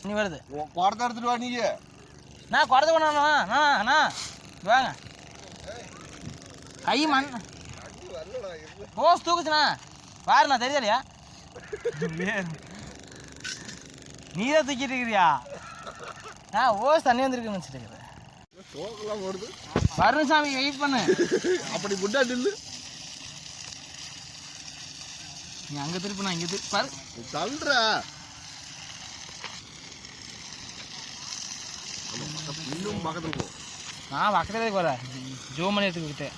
நீ வருது குடத்தை எடுத்துட்டு வா நீங்க. நான் குடத்தை கொண்டாண்ணா அண்ணா வாங்க. கை மண் ஓஸ் தூக்குச்சுண்ணா பாருண்ணா தெரியலையா? நீ தான் தூக்கிட்டு இருக்கிறியா? ஓஸ் தண்ணி வந்துருக்குன்னு வச்சுட்டு இருக்கிறேன். வருண் சாமி வெயிட் பண்ணு. அப்படி முட்டா நில்லு. நீ அங்கே திருப்பி நான் இங்கே திருப்பி பாரு தள்ளுற. இன்னும் பக்கத்துல போ. நான் பக்கத்துல போகிறேன். ஜூம் பண்ணி எடுத்துக்கிட்டே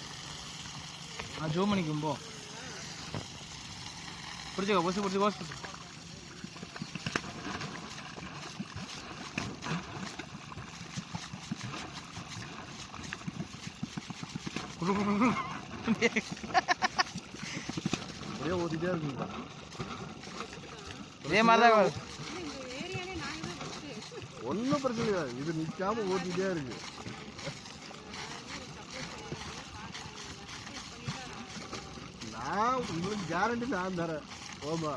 நான் ஜூம் பண்ணிக்கும் போ. பிடிச்சிக்கோ ஓசி பிடிச்சி ஓஸ் பிடிச்சி. ஒரே ஓதிட்டே இருக்குங்களா? இதே மாதிரி தான் ஒன்றும் பிரச்சனை இல்லை. இது நிற்காம ஓட்டிகிட்டே இருக்கு. நான் உங்களுக்கு கேரண்டி நான் தரேன். ஓமா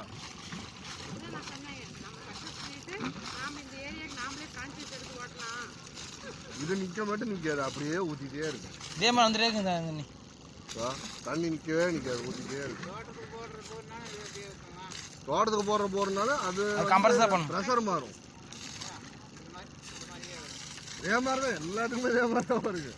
இது நிற்க மட்டும் நிற்காது, அப்படியே ஊற்றிட்டே இருக்கு. இதே மாதிரி வந்துட்டே இருக்கு தண்ணி. தண்ணி நிற்கவே நிற்காது, ஊற்றிட்டே இருக்கு. தோட்டத்துக்கு போடுறதுனால அது கம்ப்ரஸர் பண்ணும், ப்ரெஷர் மாறும். இதே மாதிரி தான் எல்லாத்துக்குமே இதே மாதிரி தான் இருக்கு.